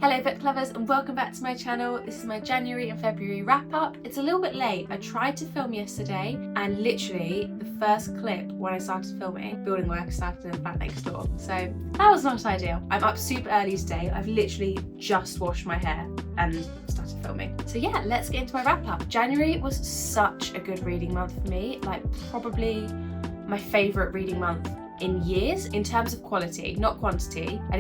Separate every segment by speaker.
Speaker 1: Hello book lovers and welcome back to my channel. This is my January and February wrap up. It's a little bit late. I tried to film yesterday and literally the first clip when I started filming, building work started in the flat next door. So that was not ideal. I'm up super early today. I've literally just washed my hair and started filming. So yeah, let's get into my wrap up. January was such a good reading month for me. Like probably my favourite reading month in years in terms of quality, not quantity. I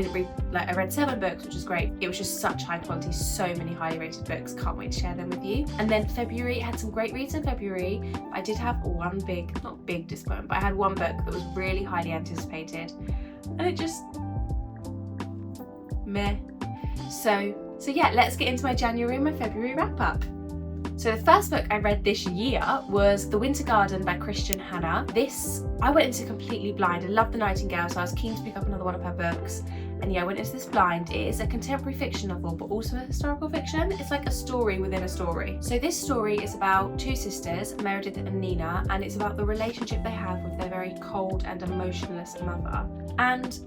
Speaker 1: read 7 books, which is great. It was just such high quality, so many highly rated books. Can't wait to share them with you. And then February, had some great reads in February. I did have one not big disappointment, but I had one book that was really highly anticipated and it just meh. So yeah, let's get into my January and my February wrap up. So the first book I read this year was The Winter Garden by Christian Hannah. This, I went into completely blind. I love The Nightingale, so I was keen to pick up another one of her books. And yeah, I went into this blind. It is a contemporary fiction novel, but also a historical fiction. It's like a story within a story. So this story is about 2 sisters, Meredith and Nina, and it's about the relationship they have with their very cold and emotionless mother, and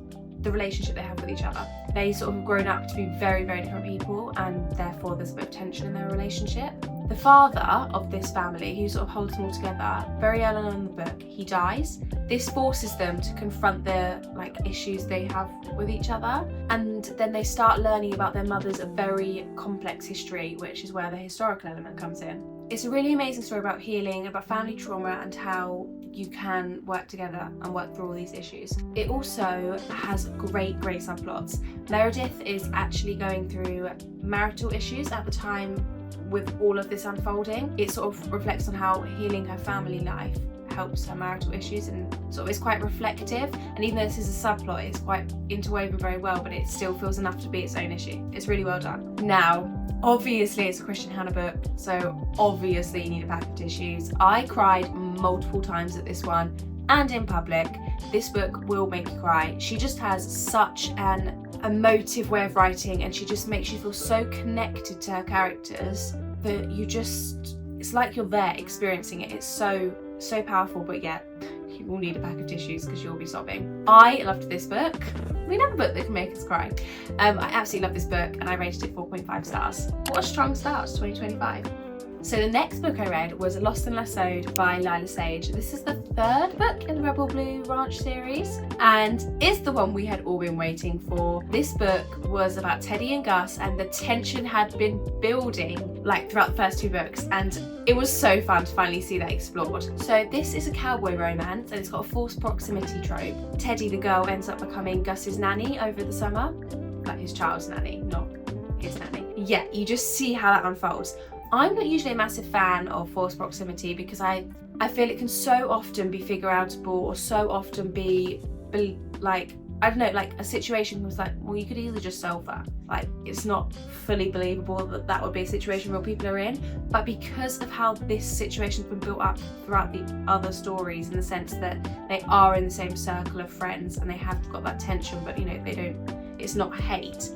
Speaker 1: the relationship they have with each other. They sort of have grown up to be very, very different people, and therefore there's a bit of tension in their relationship. The father of this family, who sort of holds them all together, very early on in the book, he dies. This forces them to confront the issues they have with each other, and then they start learning about their mother's very complex history, which is where the historical element comes in. It's a really amazing story about healing, about family trauma, and how you can work together and work through all these issues. It also has great subplots. Meredith is actually going through marital issues at the time with all of this unfolding. It sort of reflects on how healing her family life helps her marital issues, and sort of is quite reflective. And even though this is a subplot, it's quite interwoven very well, but it still feels enough to be its own issue. It's really well done. Now, obviously it's a Christian Hannah book, so obviously you need a pack of tissues. I cried multiple times at this one and in public. This book will make you cry. She just has such an emotive way of writing, and she just makes you feel so connected to her characters that it's like you're there experiencing it. It's so powerful, but yeah, you will need a pack of tissues because you'll be sobbing. I loved this book. We love a book that can make us cry. I absolutely love this book and I rated it 4.5 stars. What a strong start to 2025. So the next book I read was Lost and Lassoed by Lila Sage. This is the 3rd book in the Rebel Blue Ranch series and is the one we had all been waiting for. This book was about Teddy and Gus, and the tension had been building throughout the first 2 books, and it was so fun to finally see that explored. So this is a cowboy romance and it's got a forced proximity trope. Teddy, the girl, ends up becoming Gus's nanny over the summer. Like his child's nanny, not his nanny. Yeah, you just see how that unfolds. I'm not usually a massive fan of forced proximity because I feel it can so often be figure outable, or so often be I don't know, a situation was well, you could easily just solve that. It's not fully believable that would be a situation real people are in. But because of how this situation's been built up throughout the other stories, in the sense that they are in the same circle of friends and they have got that tension, but it's not hate.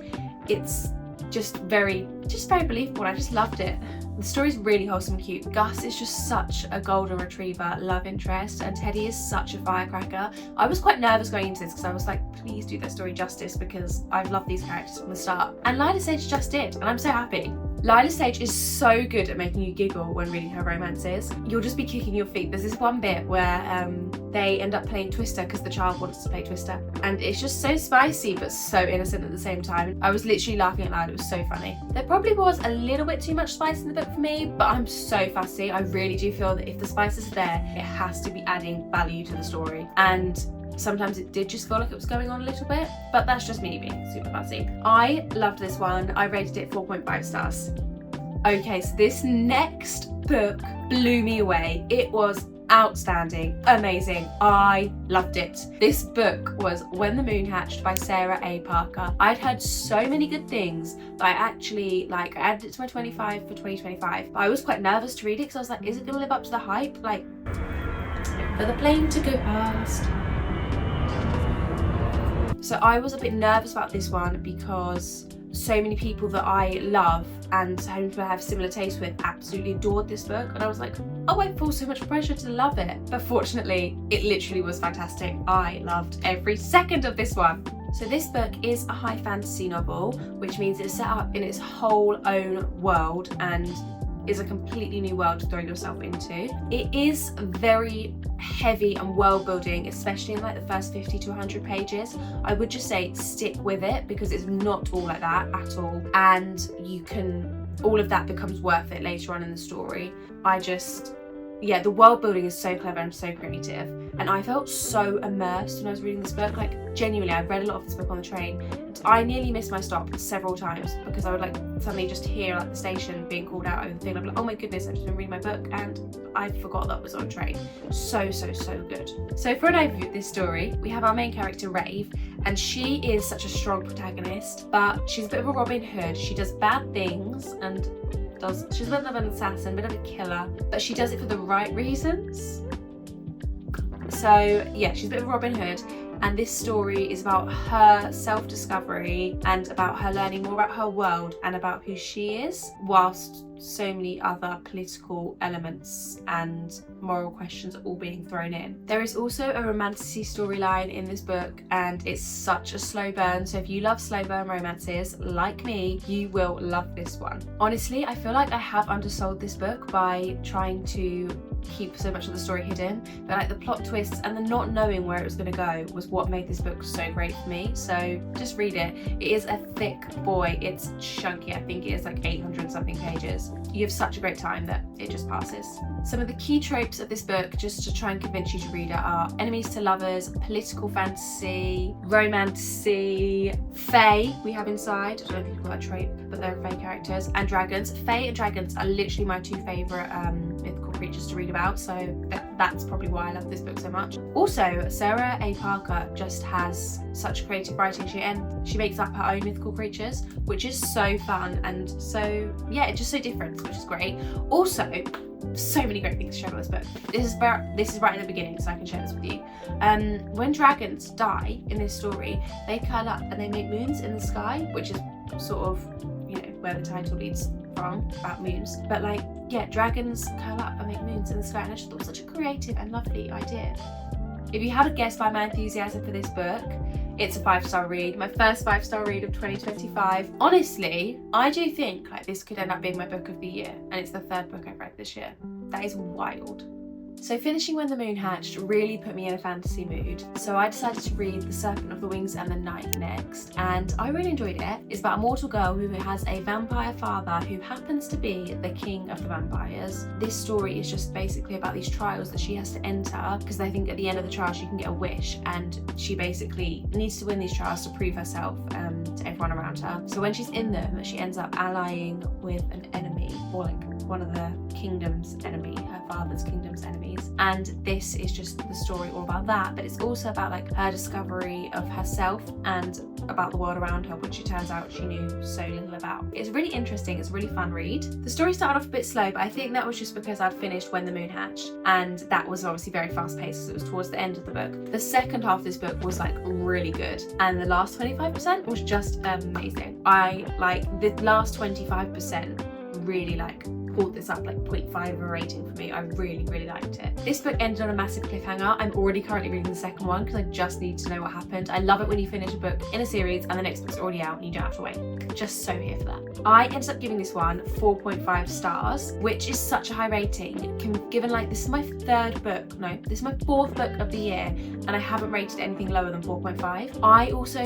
Speaker 1: It's just very believable. I just loved it. The story's really wholesome and cute. Gus is just such a golden retriever love interest, and Teddy is such a firecracker. I was quite nervous going into this because I was like, please do that story justice, because I've loved these characters from the start. And Lila Sage just did, and I'm so happy. Lila Sage is so good at making you giggle when reading her romances. You'll just be kicking your feet. There's this one bit where they end up playing Twister because the child wants to play Twister, and it's just so spicy but so innocent at the same time. I was literally laughing out loud. It was so funny. There probably was a little bit too much spice in the book for me, but I'm so fussy. I really do feel that if the spice is there, it has to be adding value to the story, and sometimes it did just feel like it was going on a little bit, but that's just me being super fussy. I loved this one. I rated it 4.5 stars. Okay, so this next book blew me away. It was outstanding, amazing. I loved it. This book was When the Moon Hatched by Sarah A. Parker. I'd heard so many good things that I actually I added it to my 25 for 2025. But I was quite nervous to read it because I was like, is it gonna live up to the hype? For the plane to go past. So I was a bit nervous about this one because so many people that I love and whom I have similar tastes with absolutely adored this book, and I was like, oh, I feel so much pressure to love it. But fortunately, it literally was fantastic. I loved every second of this one. So this book is a high fantasy novel, which means it's set up in its whole own world and is a completely new world to throw yourself into. It is very heavy and world building, especially in like the first 50 to 100 pages. I would just say stick with it because it's not all like that at all, and all of that becomes worth it later on in the story. The world building is so clever and so creative, and I felt so immersed when I was reading this book. Like genuinely, I read a lot of this book on the train. I nearly missed my stop several times because I would like suddenly just hear like the station being called out over the thing. I'm like, oh my goodness, I've just been reading my book and I forgot that was on a train. So good. So for an overview of this story, we have our main character Rave, and she is such a strong protagonist, but she's a bit of a Robin Hood. She does bad things and she's a bit of an assassin, a bit of a killer, but she does it for the right reasons. So yeah, she's a bit of a Robin Hood, and this story is about her self-discovery and about her learning more about her world and about who she is, whilst so many other political elements and moral questions are all being thrown in. There is also a romantasy storyline in this book, and it's such a slow burn, so if you love slow burn romances like me, you will love this one. Honestly, I feel like I have undersold this book by trying to keep so much of the story hidden, but like the plot twists and the not knowing where it was going to go was what made this book so great for me. So just read it. It is a thick boy, it's chunky. I think it is like 800 something pages. You have such a great time that it just passes. Some of the key tropes of this book, just to try and convince you to read it, are enemies to lovers, political fantasy, romantasy, fae we have inside. I don't know if you call that a trope, but they're fae characters, and dragons. Fae and dragons are literally my two favourite mythical creatures to read about, so that's probably why I love this book so much. Also, Sarah A. Parker just has such creative writing. She makes up her own mythical creatures, which is so fun, and so yeah, it's just so different, which is great. Also, so many great things to share about this book. This is right at the beginning, so I can share this with you. When dragons die in this story, they curl up and they make moons in the sky, which is sort of, where the title leads from, about moons. But like, yeah, dragons curl up and make moons in the sky, and I just thought it was such a creative and lovely idea. If you haven't guessed by my enthusiasm for this book, it's a 5-star read, my first 5-star read of 2025. Honestly, I do think like this could end up being my book of the year, and it's the third book I've read this year. That is wild. So finishing When the Moon Hatched really put me in a fantasy mood, so I decided to read The Serpent of the Wings and the Night next, and I really enjoyed it. It's about a mortal girl who has a vampire father who happens to be the king of the vampires. This story is just basically about these trials that she has to enter, because they think at the end of the trial she can get a wish, and she basically needs to win these trials to prove herself to everyone around her. So when she's in them, she ends up allying with an enemy, or like one of the kingdom's enemy, her father's kingdom's enemies, and this is just the story all about that, but it's also about like her discovery of herself and about the world around her, which it turns out she knew so little about. It's really interesting, it's a really fun read. The story started off a bit slow, but I think that was just because I'd finished When the Moon Hatched, and that was obviously very fast paced because it was towards the end of the book. The second half of this book was like really good, and the last 25% was just amazing. I like the last 25% really like pulled this up, like 0.5 rating for me. I really liked it. This book ended on a massive cliffhanger. I'm already currently reading the second one because I just need to know what happened. I love it when you finish a book in a series and the next book's already out and you don't have to wait. Just so here for that. I ended up giving this one 4.5 stars, which is such a high rating. Given like this is my this is my fourth book of the year, and I haven't rated anything lower than 4.5. I also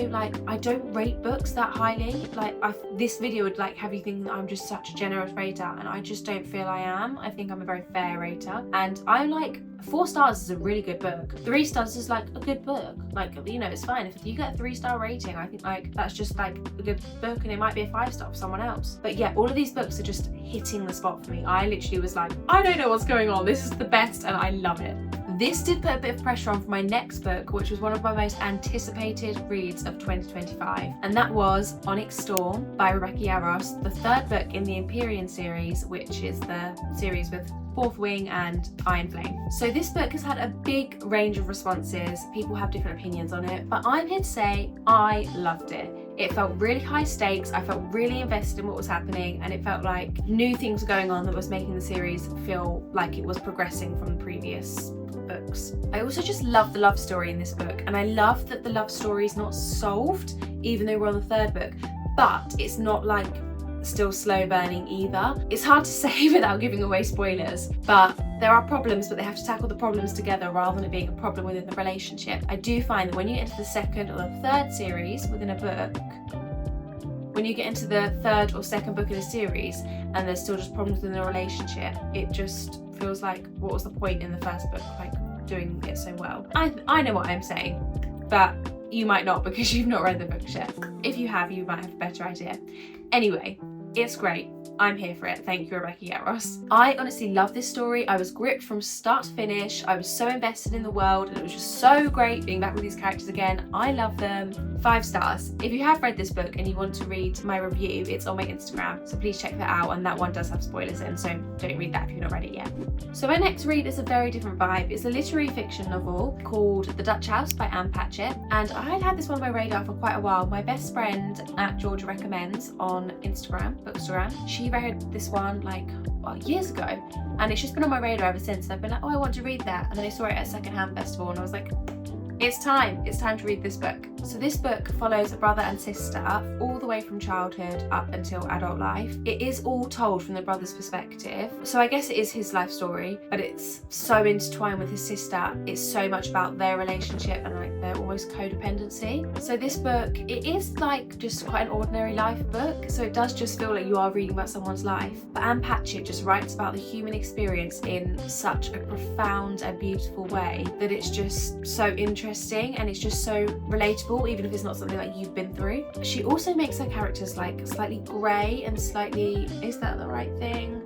Speaker 1: I don't rate books that highly. Like this video would like have you think that I'm just such a generous rater, and I just don't feel I am. I think I'm a very fair rater, and I'm like 4 stars is a really good book. 3 stars is like a good book. Like, it's fine. If you get a 3-star rating, I think like that's just like a good book, and it might be a 5-star for someone else. But yeah, all of these books are just hitting the spot for me. I literally was like, I don't know what's going on. This is the best, and I love it. This did put a bit of pressure on for my next book, which was one of my most anticipated reads of 2025, and that was Onyx Storm by Rebecca Yarros, the third book in the Empyrean series, which is the series with Fourth Wing and Iron Flame. So this book has had a big range of responses. People have different opinions on it, but I'm here to say I loved it. It felt really high stakes. I felt really invested in what was happening, and it felt like new things were going on that was making the series feel like it was progressing from the previous books. I also just love the love story in this book, and I love that the love story is not solved, even though we're on the third book, but it's not like still slow burning either. It's hard to say without giving away spoilers, but there are problems, but they have to tackle the problems together rather than it being a problem within the relationship. I do find that when you get into the second or the third series within a book, when you get into the third or second book in a series and there's still just problems within the relationship, it just feels like, what was the point in the first book, like doing it so well? I know what I'm saying, but you might not because you've not read the book yet. If you have, you might have a better idea. Anyway, it's great. I'm here for it. Thank you, Rebecca Yarros. I honestly love this story. I was gripped from start to finish. I was so invested in the world, and it was just so great being back with these characters again. I love them. 5 stars. If you have read this book and you want to read my review, it's on my Instagram, so please check that out, and that one does have spoilers in, so don't read that if you've not read it yet. So my next read is a very different vibe. It's a literary fiction novel called The Dutch House by Ann Patchett, and I had this one on my radar for quite a while. My best friend at Georgia Recommends on Instagram, Bookstagram, she read this one like years ago, and it's just been on my radar ever since. I've been like, oh, I want to read that, and then I saw it at a secondhand festival and I was like, it's time to read this book. So this book follows a brother and sister all the way from childhood up until adult life. It is all told from the brother's perspective, so I guess it is his life story, but it's so intertwined with his sister. It's so much about their relationship and like their almost codependency. So this book, it is like just quite an ordinary life book, so it does just feel like you are reading about someone's life. But Ann Patchett just writes about the human experience in such a profound and beautiful way that it's just so interesting, and it's just so relatable, even if it's not something that you've been through. She also makes her characters like slightly grey and slightly, is that the right thing?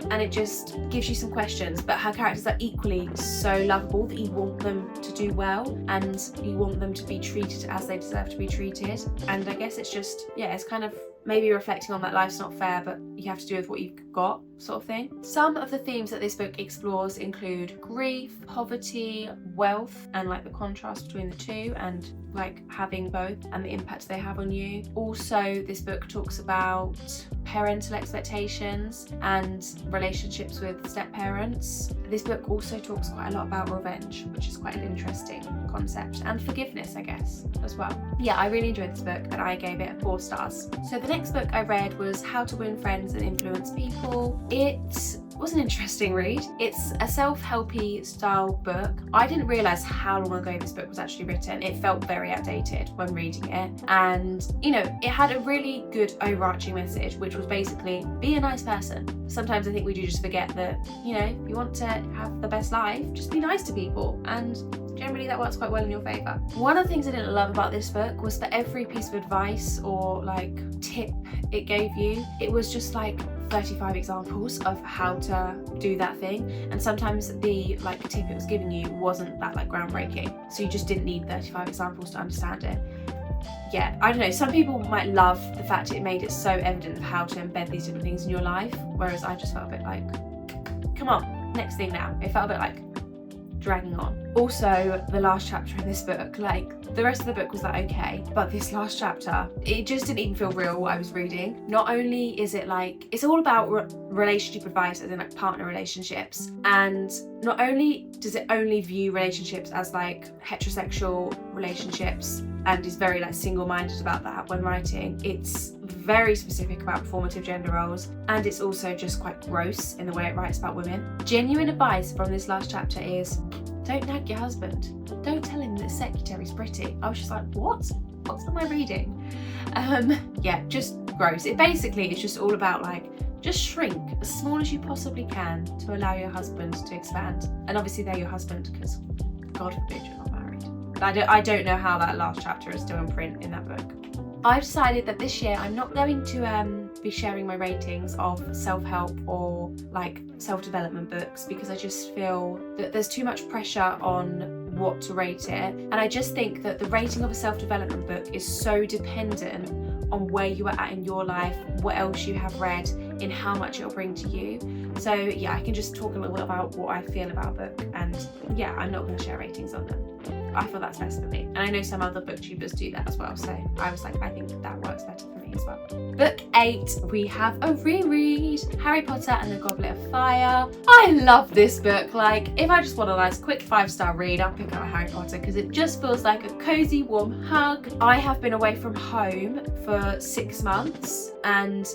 Speaker 1: And it just gives you some questions, but her characters are equally so lovable that you want them to do well and you want them to be treated as they deserve to be treated. And I guess it's just, yeah, it's kind of maybe reflecting on that life's not fair, but you have to do with what you've got, sort of thing. Some of the themes that this book explores include grief, poverty, wealth, and like the contrast between the two, and like having both and the impact they have on you. Also, this book talks about parental expectations and relationships with step-parents. This book also talks quite a lot about revenge, which is quite an interesting concept, and forgiveness, I guess, as well. Yeah, I really enjoyed this book and I gave it 4 stars. So the next book I read was How to Win Friends and Influence People. It was an interesting read. It's a self-helpy style book. I didn't realise how long ago this book was actually written. It felt very outdated when reading it, and you know, it had a really good overarching message, which was basically be a nice person. Sometimes I think we do just forget that, you know, if you want to have the best life, just be nice to people, and generally that works quite well in your favour. One of the things I didn't love about this book was that every piece of advice or like tip it gave you, it was just like 35 examples of how to do that thing, and sometimes the like tip it was giving you wasn't that like groundbreaking, so you just didn't need 35 examples to understand it. Yeah, I don't know, some people might love the fact it made it so evident of how to embed these different things in your life, whereas I just felt a bit like, come on, next thing now. It felt a bit like dragging on. Also, the last chapter in this book, like the rest of the book was like okay, but this last chapter, it just didn't even feel real what I was reading. Not only is it like, it's all about relationship advice, as in like partner relationships, and not only does it only view relationships as like heterosexual relationships and is very like single-minded about that when writing, it's very specific about performative gender roles, and it's also just quite gross in the way it writes about women. Genuine advice from this last chapter is, don't nag your husband. Don't tell him that secretary's pretty. I was just like, what? What am I reading? Yeah, just gross. It basically is just all about like, just shrink as small as you possibly can to allow your husband to expand. And obviously they're your husband because God forbid you're not married. I don't know how that last chapter is still in print in that book. I've decided that this year I'm not going to be sharing my ratings of self-help or like self-development books, because I just feel that there's too much pressure on what to rate it, and I just think that the rating of a self-development book is so dependent on where you are at in your life, what else you have read, in how much it'll bring to you. So yeah, I can just talk a little bit about what I feel about a book, and yeah, I'm not going to share ratings on them. I feel that's best for me. And I know some other booktubers do that as well, so I was like, I think that works better for me as well. Book 8, we have a reread, Harry Potter and the Goblet of Fire. I love this book. Like, if I just want a nice quick 5-star read, I'll pick up Harry Potter because it just feels like a cozy, warm hug. I have been away from home for 6 months, and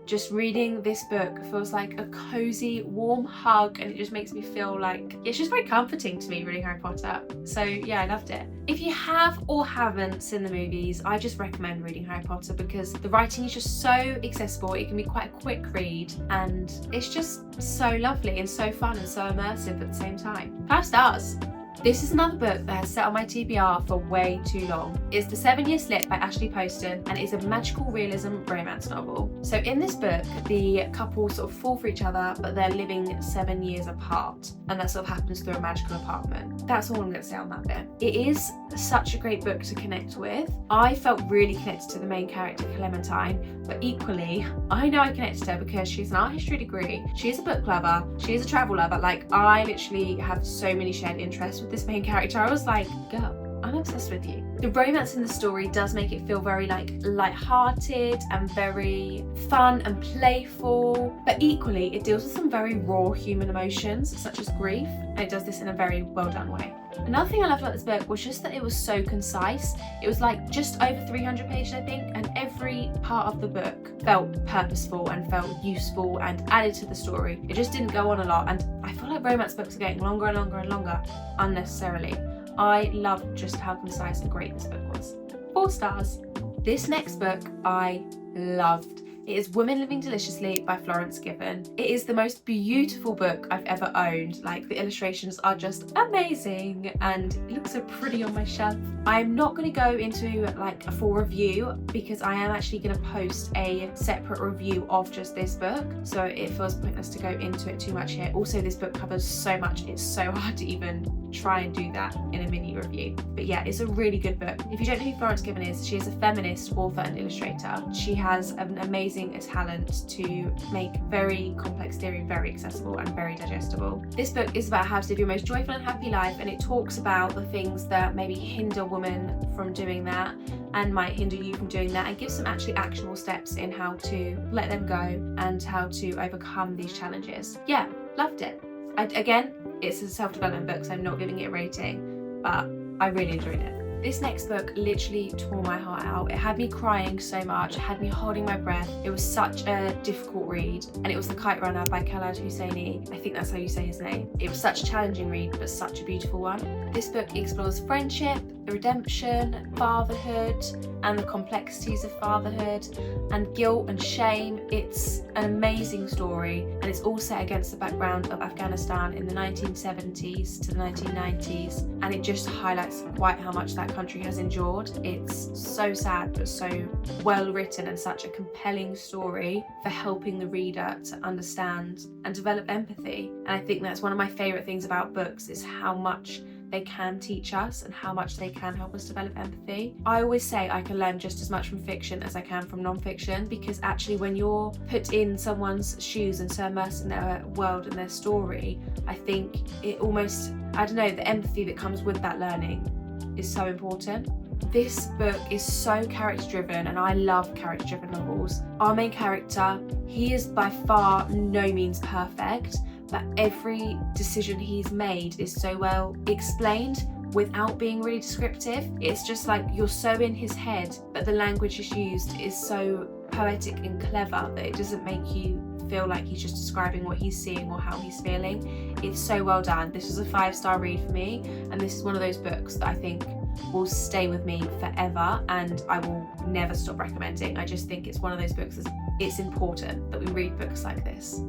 Speaker 1: just reading this book feels like a cozy, warm hug, and it just makes me feel like it's just very comforting to me reading Harry Potter. So yeah, I loved it. If you have or haven't seen the movies, I just recommend reading Harry Potter because the writing is just so accessible. It can be quite a quick read, and it's just so lovely and so fun and so immersive at the same time. 5 stars. This is another book that has sat on my TBR for way too long. It's The 7-Year Slip by Ashley Poston, and it's a magical realism romance novel. So in this book, the couple sort of fall for each other, but they're living 7 years apart, and that sort of happens through a magical apartment. That's all I'm going to say on that bit. It is such a great book to connect with. I felt really connected to the main character, Clementine, but equally, I know I connected to her because she's an art history degree, she is a book lover, she is a travel lover. Like, I literally have so many shared interests with this main character. I was like, girl, I'm obsessed with you. The romance in the story does make it feel very like light-hearted and very fun and playful, but equally it deals with some very raw human emotions such as grief, and it does this in a very well done way. Another thing I loved about this book was just that it was so concise. It was like just over 300 pages, I think, and every part of the book felt purposeful and felt useful and added to the story. It just didn't go on a lot, and I feel like romance books are getting longer and longer and longer unnecessarily. I loved just how concise and great this book was. 4 stars. This next book I loved. It is Women Living Deliciously by Florence Given. It is the most beautiful book I've ever owned. Like, the illustrations are just amazing and it looks so pretty on my shelf. I'm not going to go into like a full review because I am actually going to post a separate review of just this book, so it feels pointless to go into it too much here. Also, this book covers so much, it's so hard to even try and do that in a mini review. But yeah, it's a really good book. If you don't know who Florence Given is, she is a feminist author and illustrator. She has an amazing talent to make very complex theory very accessible and very digestible. This book is about how to live your most joyful and happy life, and it talks about the things that maybe hinder women from doing that and might hinder you from doing that, and gives some actually actionable steps in how to let them go and how to overcome these challenges. Yeah, loved it. Again, it's a self-development book, so I'm not giving it a rating, but I really enjoyed it. This next book literally tore my heart out. It had me crying so much, it had me holding my breath. It was such a difficult read, and it was The Kite Runner by Khaled Hosseini. I think that's how you say his name. It was such a challenging read, but such a beautiful one. This book explores friendship, redemption, fatherhood, and the complexities of fatherhood, and guilt and shame. It's an amazing story, and it's all set against the background of Afghanistan in the 1970s to the 1990s, and it just highlights quite how much that country has endured. It's so sad, but so well written, and such a compelling story for helping the reader to understand and develop empathy. And I think that's one of my favourite things about books, is how much they can teach us and how much they can help us develop empathy. I always say I can learn just as much from fiction as I can from non-fiction, because actually when you're put in someone's shoes and so immersed in their world and their story, I think it almost, I don't know, the empathy that comes with that learning is so important. This book is so character driven, and I love character driven novels. Our main character, he is by far no means perfect, but every decision he's made is so well explained without being really descriptive. It's just like you're so in his head, but the language is used is so poetic and clever that it doesn't make you feel like he's just describing what he's seeing or how he's feeling. It's so well done. This was a 5-star read for me, and this is one of those books that I think will stay with me forever, and I will never stop recommending. I just think it's one of those books that's, it's important that we read books like this.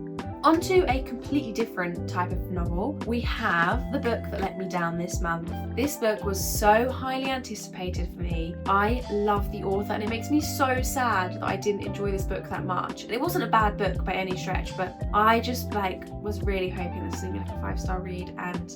Speaker 1: On to a completely different type of novel. We have The Book That Let Me Down this month. This book was so highly anticipated for me. I love the author, and it makes me so sad that I didn't enjoy this book that much. And it wasn't a bad book by any stretch, but I just was really hoping this was gonna be like a 5-star read, and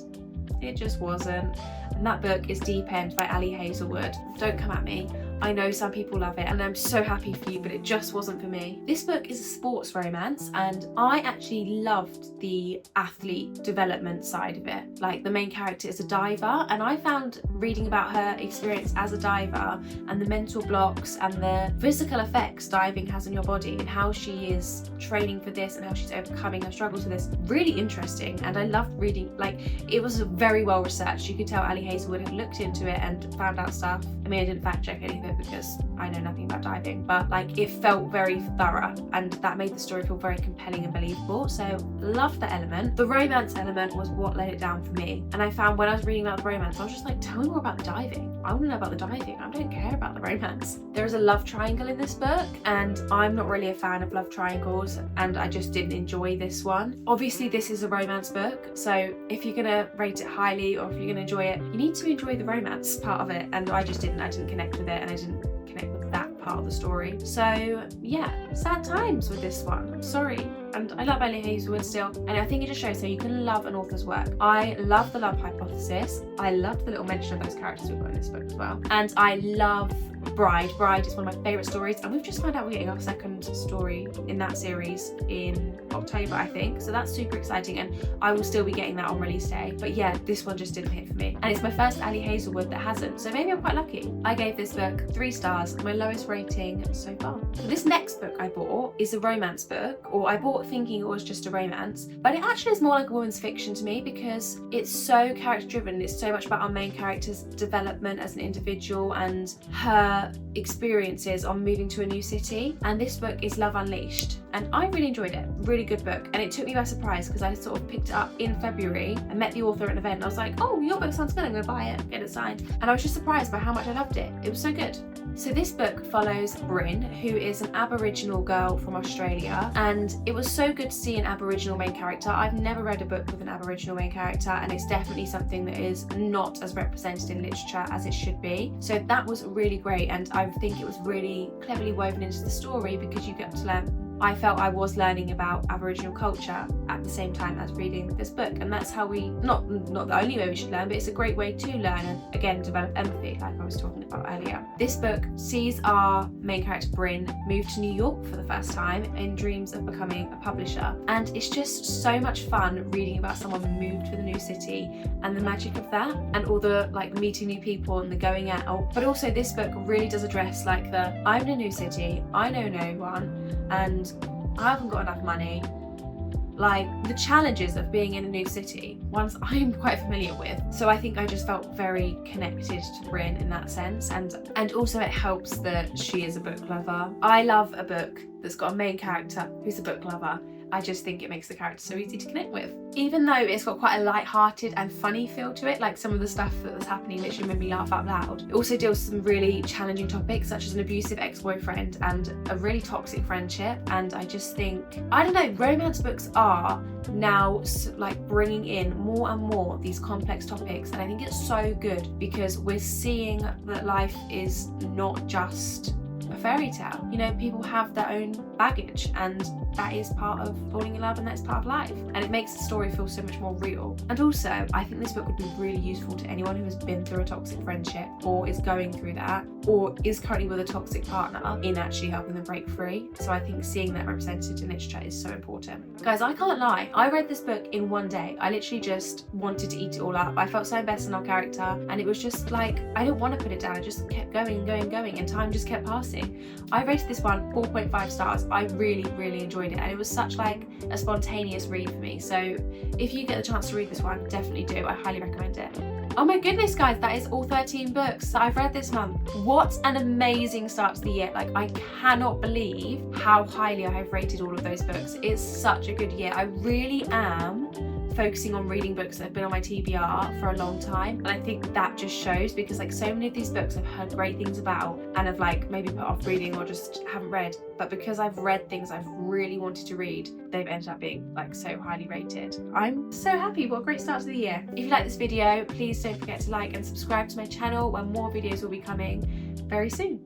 Speaker 1: it just wasn't. And that book is Deep End by Ali Hazelwood. Don't come at me. I know some people love it and I'm so happy for you, but it just wasn't for me. This book is a sports romance and I actually loved the athlete development side of it. Like the main character is a diver and I found reading about her experience as a diver and the mental blocks and the physical effects diving has on your body and how she is training for this and how she's overcoming her struggles with this really interesting. And I loved reading, like it was very well researched. You could tell Ali Hazelwood had looked into it and found out stuff. I mean, I didn't fact check any of it because I know nothing about diving, but like it felt very thorough and that made the story feel very compelling and believable. So loved that element. The romance element was what let it down for me. And I found when I was reading about the romance, I was just like, tell me more about the diving. I want to know about the diving. I don't care about the romance. There is a love triangle in this book and I'm not really a fan of love triangles and I just didn't enjoy this one. Obviously this is a romance book, so if you're gonna rate it highly or if you're gonna enjoy it, you need to enjoy the romance part of it, and I didn't connect with it and I didn't connect with that part of the story. So yeah, sad times with this one. I'm sorry. And I love Ali Hazelwood still, and I think it just shows how you can love an author's work. I love The Love Hypothesis. I loved the little mention of those characters we've got in this book as well. And I love Bride. Bride is one of my favourite stories, and we've just found out we're getting our second story in that series in October, I think. So that's super exciting, and I will still be getting that on release day. But yeah, this one just didn't hit for me. And it's my first Ali Hazelwood that hasn't, so maybe I'm quite lucky. I gave this book 3 stars, my lowest rating so far. So this next book I bought is a romance book, or I bought thinking it was just a romance, but it actually is more like a woman's fiction to me because it's so character driven. It's so much about our main character's development as an individual and her experiences on moving to a new city. And this book is Love Unleashed and I really enjoyed it. Really good book, and it took me by surprise because I sort of picked it up in February. I met the author at an event and I was like, oh, your book sounds good, I'm gonna buy it, get it signed. And I was just surprised by how much I loved it. It was so good. So this book follows Bryn, who is an Aboriginal girl from Australia, and it was so good to see an Aboriginal main character. I've never read a book with an Aboriginal main character, and it's definitely something that is not as represented in literature as it should be. So that was really great, and I think it was really cleverly woven into the story because you get to learn. I felt I was learning about Aboriginal culture at the same time as reading this book, and that's how we, not the only way we should learn, but it's a great way to learn and again develop empathy like I was talking about earlier. This book sees our main character Bryn move to New York for the first time in dreams of becoming a publisher, and it's just so much fun reading about someone who moved to the new city and the magic of that and all the like meeting new people and the going out. But also this book really does address like the I'm in a new city, I know no one, and I haven't got enough money. Like the challenges of being in a new city, ones I'm quite familiar with. So I think I just felt very connected to Bryn in that sense, and also it helps that she is a book lover. I love a book that's got a main character who's a book lover. I just think it makes the character so easy to connect with. Even though it's got quite a light-hearted and funny feel to it, like some of the stuff that was happening literally made me laugh out loud. It also deals with some really challenging topics such as an abusive ex-boyfriend and a really toxic friendship. And I just think, I don't know, romance books are now like bringing in more and more these complex topics, and I think it's so good because we're seeing that life is not just a fairy tale. You know, people have their own baggage, and that is part of falling in love, and that's part of life, and it makes the story feel so much more real. And also I think this book would be really useful to anyone who has been through a toxic friendship or is going through that or is currently with a toxic partner, in actually helping them break free. So I think seeing that represented in literature is so important. Guys, I can't lie, I read this book in one day. I literally just wanted to eat it all up. I felt so invested in our character, and it was just like I didn't want to put it down. I just kept going, and time just kept passing. I rated this one 4.5 stars. I really enjoyed it, and it was such like a spontaneous read for me. So if you get the chance to read this one, definitely do. I highly recommend it. Oh my goodness, guys, that is all 13 books that I've read this month. What an amazing start to the year. Like, I cannot believe how highly I have rated all of those books. It's such a good year. I really am focusing on reading books that have been on my TBR for a long time, and I think that just shows because like so many of these books I've heard great things about and have like maybe put off reading or just haven't read, but because I've read things I've really wanted to read, they've ended up being like so highly rated. I'm so happy. What a great start to the year. If you like this video, please don't forget to like and subscribe to my channel, where more videos will be coming very soon.